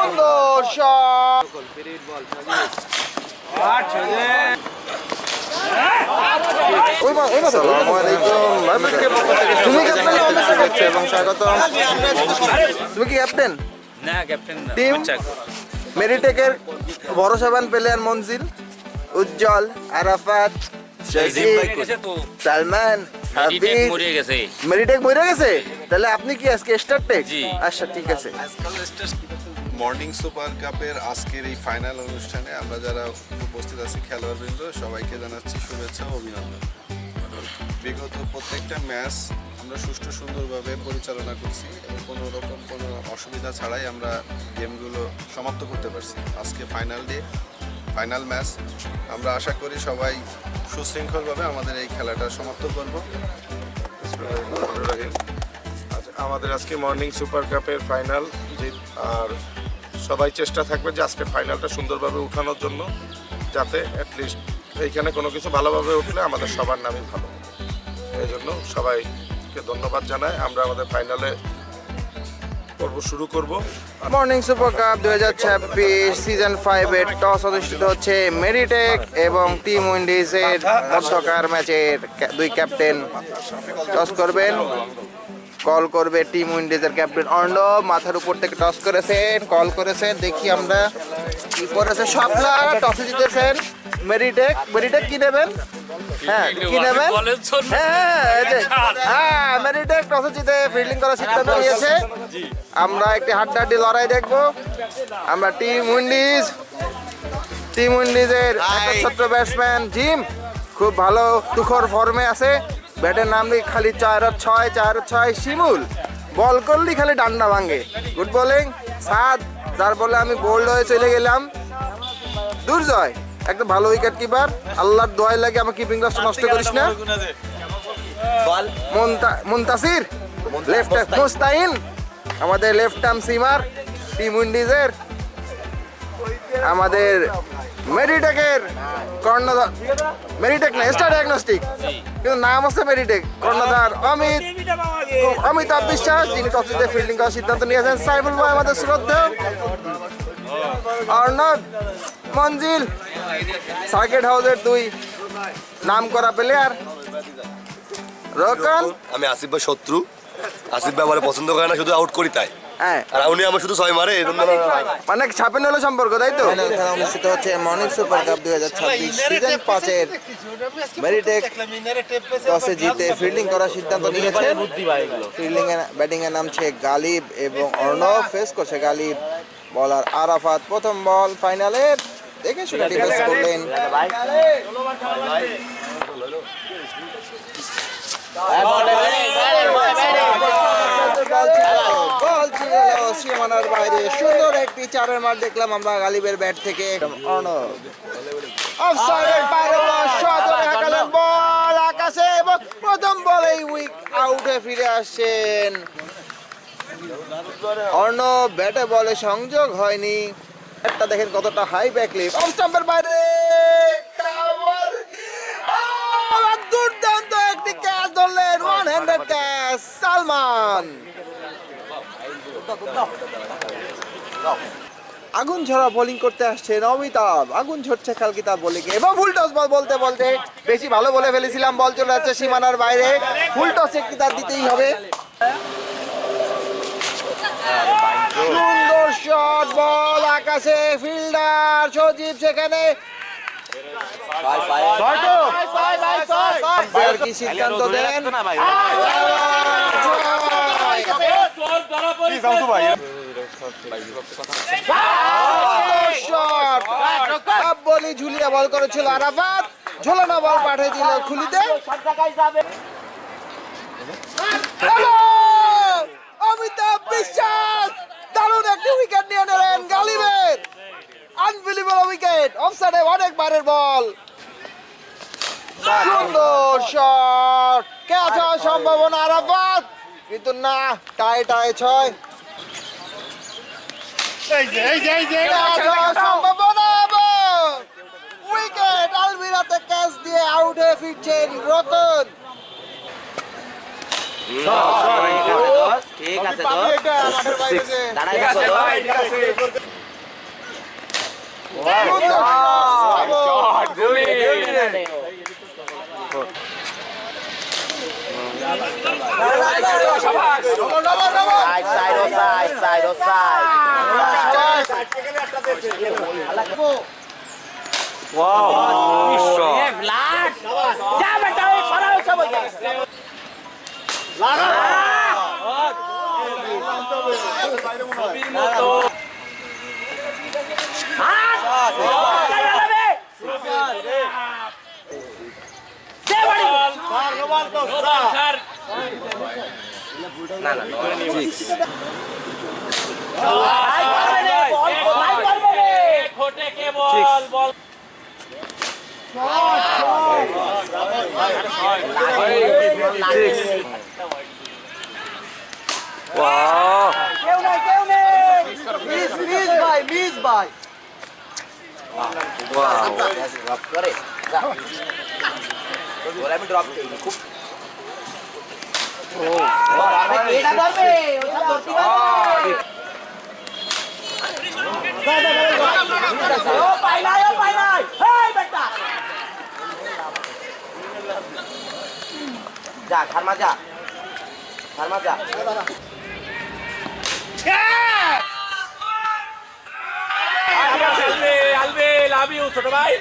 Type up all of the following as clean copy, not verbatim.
সুন্দর শট। আসসালামু আলাইকুম। তুমি ক্যাপ্টেন এবং স্বাগতম। তুমি কি ক্যাপ্টেন? না ক্যাপ্টেন না, টিম বাচ্চা। মেরিটেকের ভরসাবান প্লেয়ার মঞ্জিল, উজ্জ্বল, আরাফাত, জিম ভাই কইছে তো সালমান, মেডিটেক হাফিজ। মরে গেছে। মেরিটেক মরে গেছে? তাহলে আপনি কি আজকে স্টার্টেক? জি। আচ্ছা ঠিক আছে। মর্নিং সুপার কাপের আজকের এই ফাইনাল অনুষ্ঠানে আমরা যারা উপস্থিত আছি খেলোয়াড়বৃন্দ সবাইকে জানাচ্ছি শুভেচ্ছা ও অভিনন্দন। বিগত প্রত্যেকটা ম্যাচ আমরা সুষ্ঠু সুন্দরভাবে পরিচালনা করছি এবং কোনো রকম কোনো অসুবিধা ছাড়াই আমরা গেমগুলো সমাপ্ত করতে পারছি। আজকে ফাইনাল ডে, ফাইনাল ম্যাচ। আমরা আশা করি সবাই সুশৃঙ্খলভাবে আমাদের এই খেলাটা সমাপ্ত করব। আমাদের আজকে মর্নিং সুপার কাপের ফাইনাল জিত, আর সবাই চেষ্টা থাকবে যে আজকে ফাইনালটা সুন্দরভাবে উঠানোর জন্য, যাতে অ্যাটলিস্ট এইখানে কোনো কিছু ভালোভাবে উঠলে আমাদের সবার নামই ভালো। এই জন্য সবাইকে ধন্যবাদ জানাই। আমরা আমাদের ফাইনালে পর্ব শুরু করব। মর্নিং সুপার কাপ 2026 সিজন 5 এর টস অনুষ্ঠিত হচ্ছে মেরিটেক এবং টিম উইন্ডিজের মধ্যকার ম্যাচের দুই ক্যাপ্টেন টস করবেন। কল করবে টিম উইন্ডিজের ক্যাপ্টেন অর্ণব। মাথার উপর থেকে টস করেছেন, কল করেছেন। দেখি আমরা কি করেছে। শাপলা টসে জিতেছেন। মেরিটেক কি নেবেন? হ্যাঁ কি নেবেন? হ্যাঁ মেরিটেক টসে জিতে ফিল্ডিং করার সিদ্ধান্ত নিয়েছে। আমরা একটি হাড্ডাহাড্ডি লড়াই দেখবো। আমরা টিম উইন্ডিজের একচ্ছত্র ব্যাটসম্যান জিম খুব ভালো তুখর ফর্মে আছে। ব্যাটের নামলে খালি 4-6 শিমুল বল করলেই খালি ডান্ডা ভাঙে। গুড বোলিং সাদ, যার বলে আমি বোল্ড হয়ে চলে গেলাম। দুর্জয় একটা ভালো উইকেট কিপার। আল্লাহর দোয়াই লাগে আমার কিপিং গ্লাভসটা নষ্ট করিস না। মুনতাসির লেফট মুস্তাইন আমাদের লেফট আর্ম সিমার টিম উইন্ডিজের। আমাদের মেরিটেকের কর্ণধার, মেরিটেক না স্টার ডায়াগনস্টিক কিন্তু নাম আছে মেরিটেক, কর্ণধার অমিতাভ বিশ্বাস, যিনি টসে ফিল্ডিং করার সিদ্ধান্ত নিয়েছেন। সাইফুল ভাই আমাদের শ্রদ্ধেয়। অর্ণব, মঞ্জিল সার্কিট হাউসের দুই নাম করা প্লেয়ার। রোকন, আমি আসিফ ভাই শত্রু। আসিফ ভাই আমার পছন্দ করে না, শুধু আউট করি তাই। হ্যাঁ আর উনি আমার শুধু 6 মারে। মানে ছাপেন হলো সম্পর্ক, তাই তো? ফাইনাল খেলা অনুষ্ঠিত হচ্ছে মর্নিং সুপার কাপ 2026 সিজন 5 এর। মেরিটেক টসে জিতে ফিল্ডিং করার সিদ্ধান্ত নিয়েছেন। ফিল্ডিং এ ব্যাটিং এ নামছে গালিব এবং অর্ণব। ফেস করছে গালিব, বলার আরাফাত। প্রথম বল ফাইনালের, দেখে শুনে ডিফেন্স করলেন। সীমানার বাইরে সুন্দর একটি চারের মার দেখলাম আমরা গালিবের ব্যাট থেকে। অর্ণব অফসাইডের বাইরে হাঁকালেন বল আকাশে এবং প্রথম বলেই উইক আউটে ফিরে আসছেন অর্ণব। ব্যাটে বলে সংযোগ হয়নি। একটা দেখেন কতটা হাই ব্যাকলিপ। অফ স্টাম্পের বাইরে দুর্দান্ত একটি ক্যাচ ধরলেন, ওয়ান হ্যান্ডেড ক্যাচ সালমান। আগুন ঝরা বোলিং করতে আসছেন অমিতাভ। আগুন ঝরছে কালকে তার বোলিং এবং ফুল টস বল বলতে বলতে বেশি ভালো বলে ফেলেছিলাম। বল চলে যাচ্ছে সীমানার বাইরে। ফুল টস একটি তার দিতেই হবে। সুন্দর শট, বল আকাশে, ফিল্ডার সজীব সেখানে। কি সিদ্ধান্ত দেন? বলি ঝুলিয়ে বল করেছিল আরাফাত, ঝোলানো বল পাঠিয়ে দিল খুলিতে। অমিতাভ বিশ্বাস দারুণ একটি উইকেট নিয়ে নিলেন গালিবের। আনবিলিভেবল উইকেট, অফসাইডে অনেক বারের বল। সুন্দর শট, ক্যাচ হওয়ার সম্ভাবনা আরাফাত, কিন্তু না, টাই 6। সম্ভাবনা উইকেট, আলমিরাতে ক্যাচ দিয়ে আউট হয়ে ফিরছেন রতন। ঠিক আছে যা খারমা যা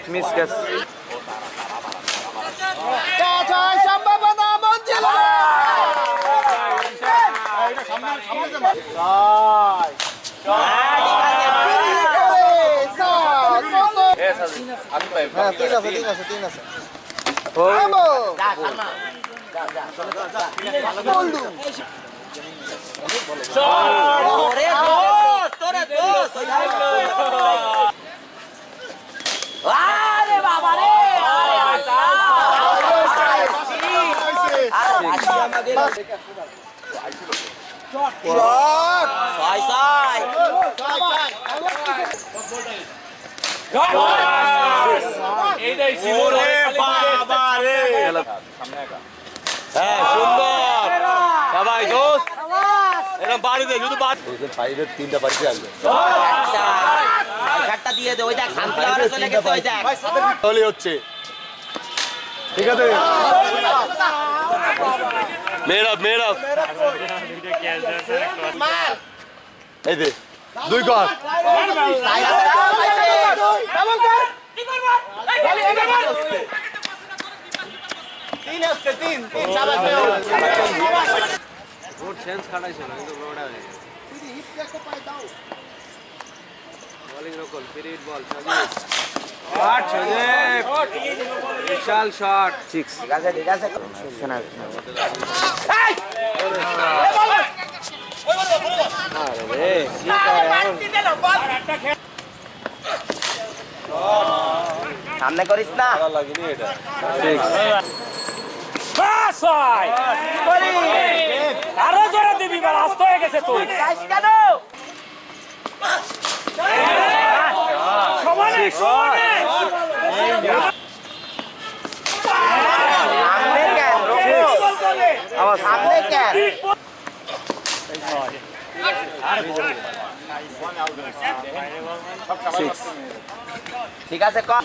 মিস ক্যাচ যা খারমা আরে বাবা রে এইটাই ছিল রে বাবা রে। হ্যাঁ সুন্দর সবাই দোস্ত এরকম বাড়িতে শুধু বাড়ি বাইরের তিনটা বাড়িতে আসবে ঘাটটা দিয়ে দে ওই দেখ সানফ্লাওয়ারে চলে গেছে ওই দেখ তাহলে হচ্ছে ঠিক আছে মেয়েরা এই দে দুই কর বিশাল শট সিক্স ঠিক আছে সামনে করিস না আরো জোরে দিবি বা রাস্তা হয়ে গেছে তুই কেন সমানে সমানে সামনে কেন আবার সামনে কেন ঠিক আছে কর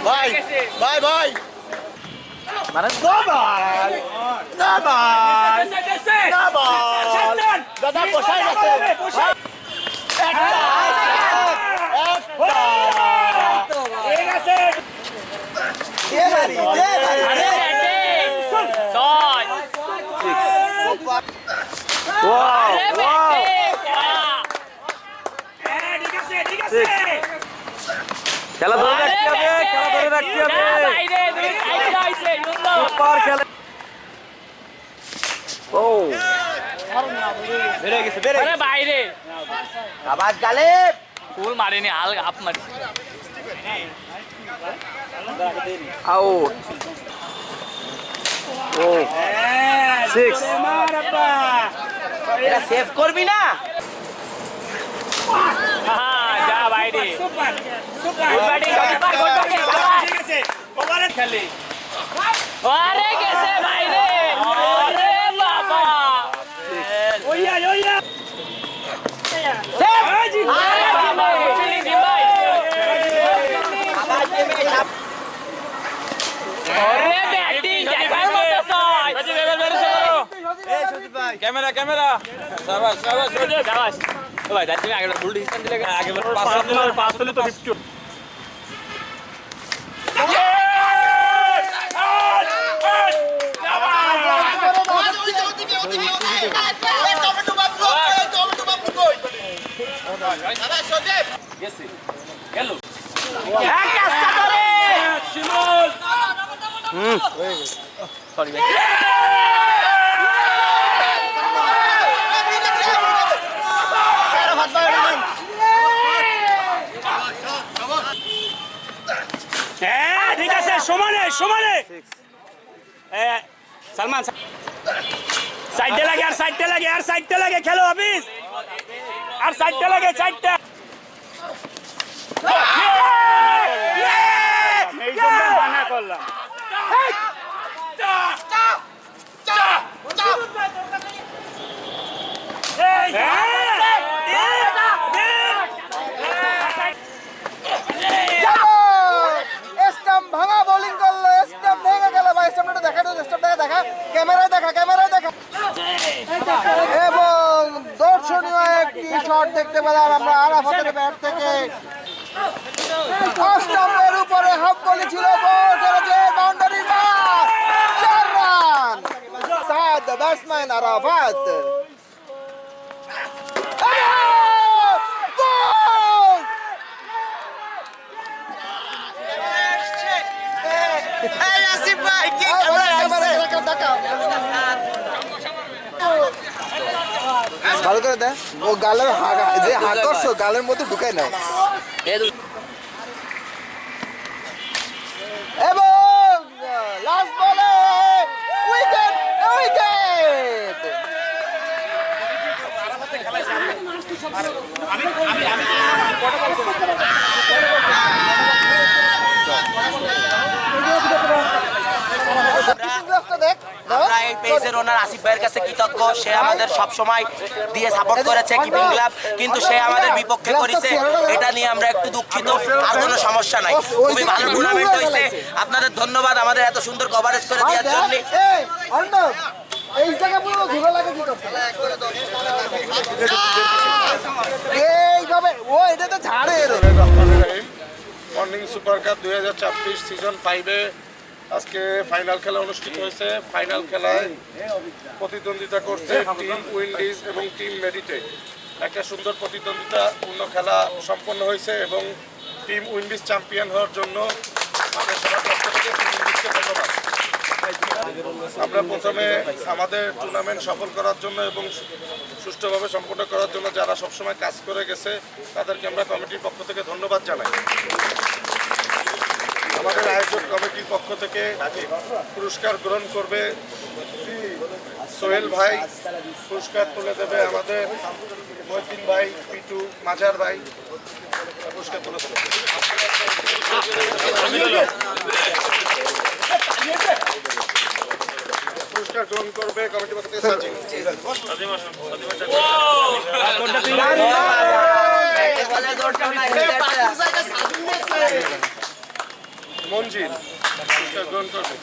ভাই মানে দাদা বসাই গেছে খেলা ধরে রাখতে হবে সুপার খেলা ও বাইরে আবাজ গালেব ফুল মারেনি হাল আপ মারি আউট ও সিক্স এটা সেভ করবি না হ্যাঁ যা বাইরে আরে গেছে বাইরে আরে বাবা ক্যামেরা ক্যামেরা শাবাশ শাবাশ যাবাস ও ভাই তুমি আগে ভুল ডিসিশন দিলে আগে পাঁচ হলে তো 50 গেছে গেল এক কাজটা ধরে শিমুল সরি ভাই হ্যাঁ ঠিক আছে সমানে সমানে সালমান সাইডে লাগে আর সাইডে লাগে আর সাইডে লাগে খেলো অফিস আর সাইডে লাগে সাইডটা এই জন্য মানা করলাম স্টাম্প ভাঙা বোলিং করলো, স্টাম্প ভেঙে গেল ভাই। স্টাম্পটা দেখা, স্টাম্পটা দেখা, ক্যামেরায় দেখা, ক্যামেরায় দেখা। এবং দর্শনীয় একটি শট দেখতে পেলাম আমরা আরাফাতের ব্যাট থেকে। স্টাম্পের উপরে হাফ বলি ছিল, বল চলেছে বাউন্ডারি পার, 4 রান। সাদ ব্যাটসম্যান আরাফাত। ভালো করে দেখ, ও গালের যে হাত করছো গালের মধ্যে ঢুকায় নাও। এবং লাস্ট বলে উইকেট, উইকেট। আমরা এই পেজের ওনার আসিফ ভাইয়ের কাছে কৃতজ্ঞ। সে আমাদের সব সময় দিয়ে সাপোর্ট করেছে কিপিং গ্লাভ, কিন্তু সে আমাদের বিপক্ষে করেছে, এটা নিয়ে আমরা একটু দুঃখিত। আর কোনো সমস্যা নাই, খুবই ভালো টুর্নামেন্ট হয়েছে। আপনাদের ধন্যবাদ আমাদের এত সুন্দর কভারেজ করে দেওয়ার জন্য। এই জায়গা পুরো ঘুরে লাগে কি করছে এইভাবে, ও এটা তো ঝাড়ে। মর্নিং সুপার কাপ 2024 সিজন 5-এ আজকে ফাইনাল খেলা অনুষ্ঠিত হয়েছে। ফাইনাল খেলায় প্রতিদ্বন্দ্বিতা করছে টিম উইন্ডিজ এবং টিম মেডিটেক। একটা সুন্দর প্রতিদ্বন্দ্বিতাপূর্ণ খেলা সম্পন্ন হয়েছে এবং টিম উইন্ডিজ চ্যাম্পিয়ন হওয়ার জন্য আমাদের সবার পক্ষ থেকে টিম উইন্ডিজকে ধন্যবাদ। আমরা প্রথমে আমাদের টুর্নামেন্ট সফল করার জন্য এবং সুষ্ঠুভাবে সম্পন্ন করার জন্য যারা সবসময় কাজ করে গেছে তাদেরকে আমরা কমিটির পক্ষ থেকে ধন্যবাদ জানাই। আমাদের আয়োজক কমিটির পক্ষ থেকে পুরস্কার গ্রহণ করবে সোহেল ভাই, পুরস্কার তুলে দেবে আমাদের মহিউদ্দিন ভাই, পিটু, মাজার ভাই পুরস্কার তুলে দেবে। পুরস্কার গ্রহণ করবে কমিটির পক্ষ থেকে মঞ্জিল পুরস্কার গ্রহণ করবে।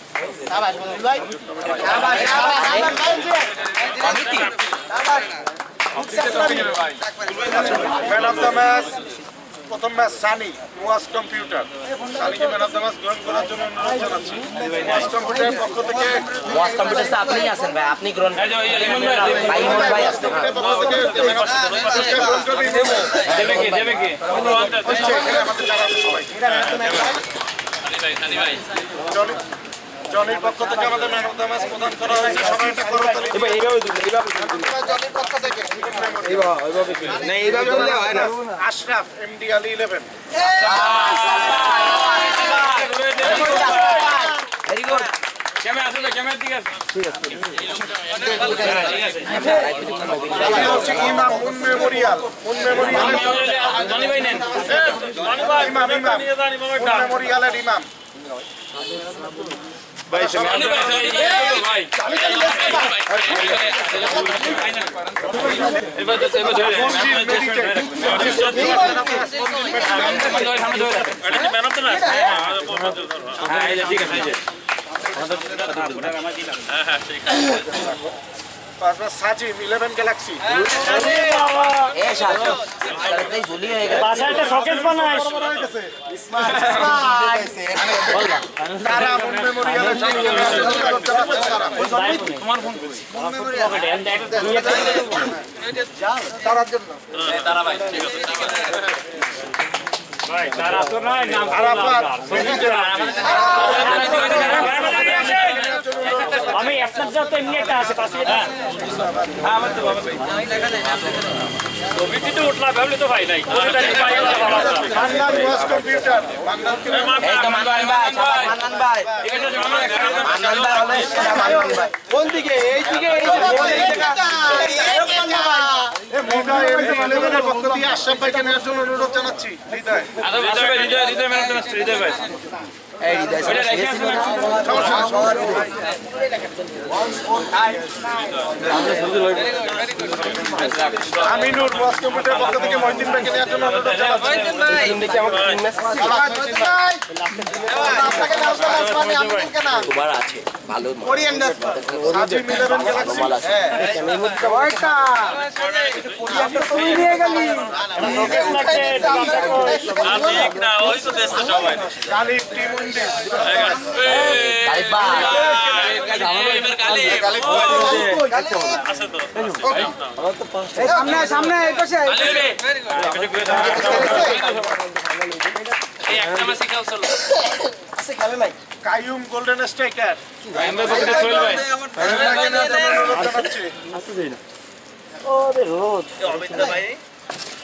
ম্যান অফ দ্য ম্যাচ প্রথম ম্যাচ সানি ওয়াস কম্পিউটার। সানিকে ম্যান অফ দ্য ম্যাচ গ্রহণ করার জন্য অনুরোধ জানাচ্ছি। ওয়াস কম্পিউটারের পক্ষ থেকে ওয়াস কম্পিউটারসে আপনিই আছেন ভাই, আপনি গ্রহণ ভাই ইমন ভাই আসতে পক্ষ থেকে দেবে কি দেবে কি আমাদের যারা আছে সবাই। জনির পক্ষ থেকে আমাদের ম্যান অফ দ্য ম্যাচ প্রদান করা হয়েছে। সবাই একটা করতালি। Ashraf MD Ali 11। Very good. Camera আসলে ক্যামেরার দিকে আছে হচ্ছে ইমাম মুন মেমোরিয়াল। মুন মেমোরিয়ালের জনি ভাই নেন মেমোরিয়ালের ইমাম ভাই জনি ভাই ভাই এবার তো এবার ধরে ম্যান অফ দ্য ম্যাচ। হ্যাঁ এই যে ঠিক আছে এই যে হ্যাঁ হ্যাঁ ঠিক আছে সাজিম 11 গ্যালাক্সি। এ শাসক তাই ভুলি হয়ে গেল বাসায় একটা শোকেস বানাইস তারা মন মেমোরিয়ালে তোমার ফোন তারার জন্য তারা ভাই ঠিক আছে ঠিক আছে ভাই তারা তো নয় নাম আমি আপনার সাথে এমনি একটা আছে পাশে আমার তো বাবা ভাই ছবিটিতে উঠলাম ভাবলে তো ভাই নাই বাংলার ওয়াস কম্পিউটার এই তো মান্নান ভাই শাবাশ মান্নান ভাই মান্নান ভাই হলো সেরা মান্নান ভাই কোন দিকে এই দিকে এই মোটা এমডি 11 এর পক্ষ দিয়ে আশরাফ ভাইকে নেওয়ার জন্য অনুরোধ জানাচ্ছি। হৃদয় হৃদয় ম্যান হৃদয় ভাই এই হৃদয় ছিল আমিনুর ওয়াস কম্পিউটার পক্ষ থেকে মহিউদ্দিন ভাইকে নেওয়ার জন্য অনুরোধ জানাচ্ছি। তোমার আছে ভালো সাজিম 11 গ্যালাক্সি। ঠিক না ওই তো দেশ তো সবাই গালিব টিম উইন্ডিজ। আছে তো সামনে এই পাশে এই একটা মাসি খেল চলো কাইয়ুম গোল্ডেন স্ট্রাইকার। আমরা বলতে সোহেল ভাই ভাইকে নেওয়ার জন্য অনুরোধ জানাচ্ছি।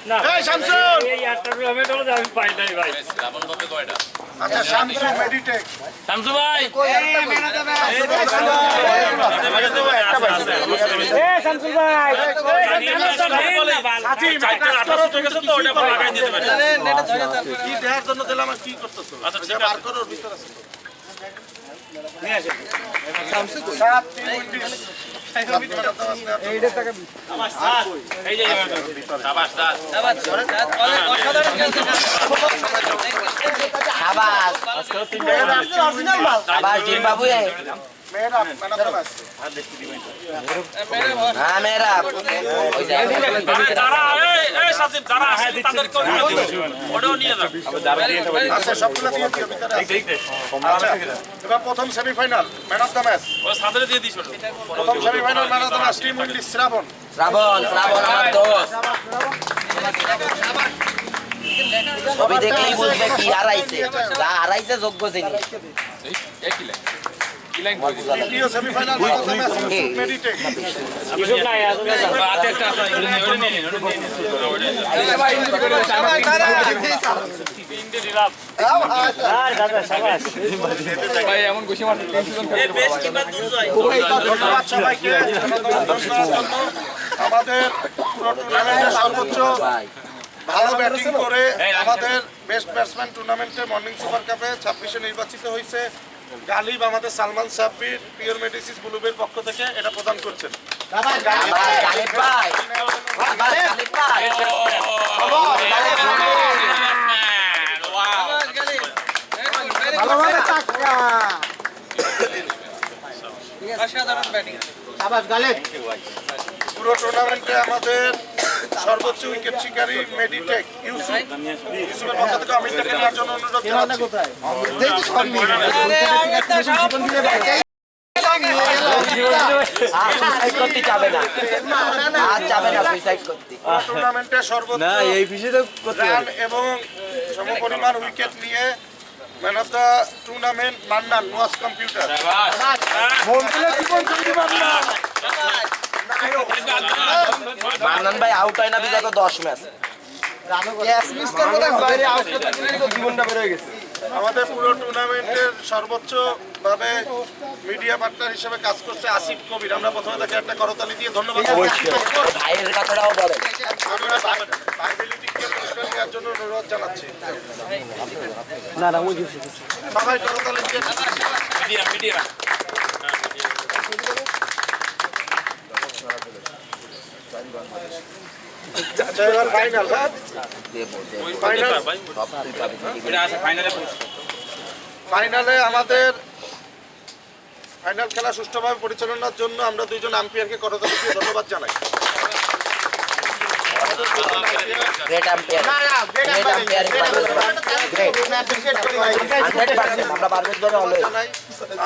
না এই শামসুল। এই আটটা আমি তো আমি পাই নাই ভাই আপন কত কয়টা আচ্ছা শামসুল মেডিটেক। শামসু ভাই এ শামসুল ভাই কি দেওয়ার জন্য দিলাম আর কি করতেছো? বার করো ওর ভিতর আছে। সাত টিম উইন্ডিজ। শাবাশ শাবাশ জিম বাবু মেয়েরা ম্যান অফ দ্য ম্যাচ। হ্যাঁ মেয়েরা ওই যে আচ্ছা সবগুলো দিয়ে দিও ভিতরে আছে। আচ্ছা এবার প্রথম semifinal man of the match. প্রথম semifinal man of the match team Windies Shrabon. Shrabon Shrabon আমার দোস্ত ছবি দেখলেই বুঝবে কি হারাইছে যা হারাইছে যোগ্য জিনিস দ্বিতীয় semifinal man of the match Yusuf Meditech. ইসুক নাই আর দাদা শাবাশ ধন্যবাদ সবাইকে অংশগ্রহণ করার জন্য। আমাদের পুরো টুর্নামেন্টের সর্বোচ্চ ভালো ব্যাটিং করে আমাদের বেস্ট ব্যাটসম্যান টুর্নামেন্টে মর্নিং সুপার কাপে 26-এ নির্বাচিত হয়েছে গালিব আমাদের সালমান সাব্বির পিওর মেডিসিস ব্লুবের পক্ষ থেকে এটা প্রদান করছেন। গালিব ভাই গালিব ভাই ভালোভাবে টাকা পুরো টুর্নামেন্টে আমাদের সর্বোচ্চ উইকেট শিকারী মেডিটেক ইউসুফের পক্ষ থেকে অমিতকে নেওয়ার জন্য অনুরোধ জানাচ্ছি। সুইসাইড করতে যাবে না আর যাবে না সুইসাইড করতে টুর্নামেন্টে সর্বোচ্চ রান এবং সমপরিমাণ উইকেট নিয়ে man of the tournament Mannan was computer. Mannan ভাই আউট হয় না বিগত 10 ম্যাচ আমাদের পুরো টুর্নামেন্টের সর্বোচ্চ ভাবে মিডিয়া পার্টনার হিসেবে কাজ করছে আসিফ কবির। আমরা প্রথমে তাকে একটা করতালি দিয়ে ধন্যবাদ ভাইয়ের কথাটাও বলেন নেওয়ার জন্য অনুরোধ জানাচ্ছি। সবাই করতালি দিয়ে মিডিয়া আচ্ছা এবার ফাইনাল ফাইনালে আমাদের ফাইনাল খেলা সুষ্ঠুভাবে পরিচালনার জন্য আমরা দুইজন আম্পায়ারকে করতালি দিয়ে ধন্যবাদ জানাই। গ্রেট আম্পায়ার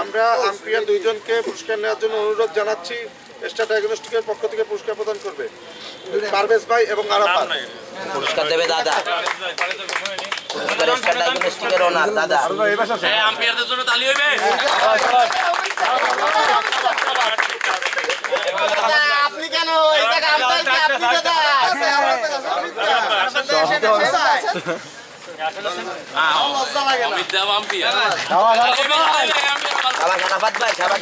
আমরা আম্পায়ার দুইজনকে পুরস্কার নেওয়ার জন্য অনুরোধ জানাচ্ছি। স্টার ডায়াগনস্টিকের পক্ষ থেকে পুরস্কার প্রদান করবে পারভেজ ভাই এবং আরাফাত। পুরস্কার দেবে দাদা, পুরস্কার স্টার ডায়াগনস্টিকের ওনার দাদা। আম্পায়ারদের জন্য তালি হইবে। আপনি কেন এই জায়গা আম্পায়ারকে আপনি দাদা অমিত দেব আম্পায়ার। শাবাশ আরাফাত ভাই, শাবাশ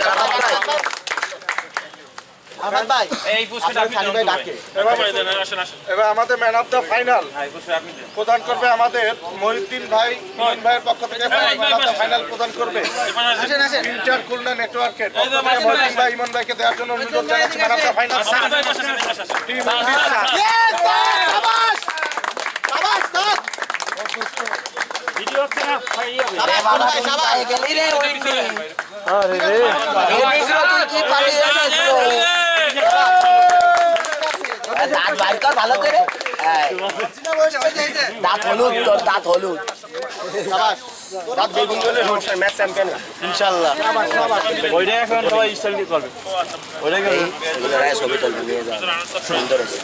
আরাফাত ভাই। এই পুরস্কারটা আপনি ডাকে। এবার আমাদের ম্যান অফ দ্য ফাইনাল প্রদান করবে আমাদের মহিউদ্দিন ভাই। মহিউদ্দিন ভাইয়ের পক্ষ থেকে ম্যান অফ দ্য ফাইনাল প্রদান করবে ইন্টার খুলনা নেটওয়ার্কের পক্ষ থেকে মহিউদ্দিন ভাই ইমন ভাইকে দেওয়ার জন্য অনুরোধ জানাচ্ছি। Man of the final team video হচ্ছে না ভাই গেলি রে ওই দাঁত বাইর কর ভালো করে। দাঁত হলুদ, তোর দাঁত হলুদ। ম্যাচ চ্যাম্পিয়ন ইনশাআল্লাহ। ওইটা এখন সবাই স্টাইল করবে। ওইটা ছবি তুলবে নিয়ে যাও। সুন্দর আছে।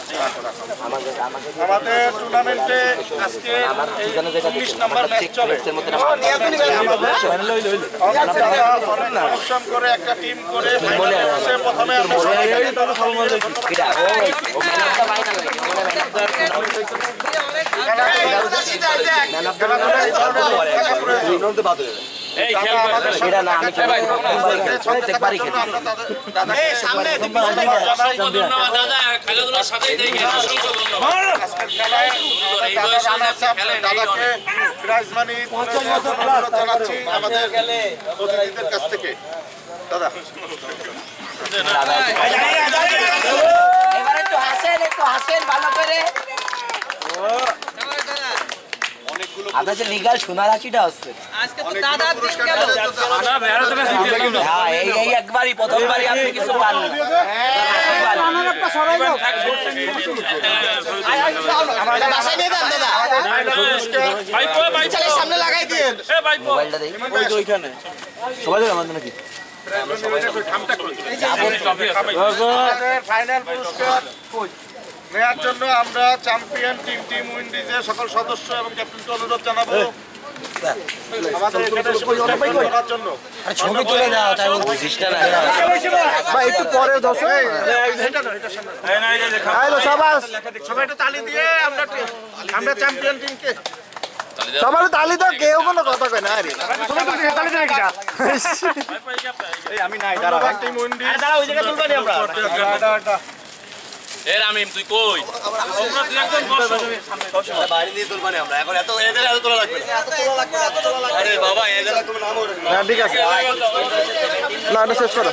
আমাদের টুর্নামেন্টে আজকে 19 নম্বর ম্যাচ চলে। পরিশ্রম করে একটা টিম করে ফাইনালে পৌঁছে প্রথমে আমরা এই খেল সেটা না আমি প্রত্যেকবারই খেলি। ধন্যবাদ দাদা, খেলাধুলার সাথেই দেখি অসংখ্য ধন্যবাদ। এই বয়সে আপনি খেলেন, এই দাদাকে প্রাইজ মানি অনুরোধ জানাচ্ছি আমাদের অতিথিদের কাছ থেকে। দাদা এবার একটু হাসেন ভালো করে। আপনার যে লিগাল সোনার রাশিটা হচ্ছে হ্যাঁ, এই একবারই প্রথমবারই আপনি কিছু পান না। সামনে লাগাই দিয়ে মোবাইলটা দেখি। ফাইনাল পুরস্কার নেওয়ার জন্য আমরা চ্যাম্পিয়ন টিম উইন্ডিজের সকল সদস্য এবং ক্যাপ্টেনকে অনুরোধ জানাবো আমাদের এখানে পুরস্কার প্রদান করার জন্য। ছবি তুলে দাও, তাই বুঝিস না। ভাই একটু পরে দর্শক সবাই একটু তালি দিয়ে আমরা চ্যাম্পিয়ন টিমকে সবার তালি তো কেউ কোনো কথা কয় না আরে টিম উইন্ডিজ এর আমি তুই কই তোমরা দুই একজন বসো। বাইরে নিয়ে তুলবানি আমরা এখন এত এদের এত তোলা লাগবে না। আরে বাবা এদের তুমি নাম ঠিক আছে না এটা শেষ করো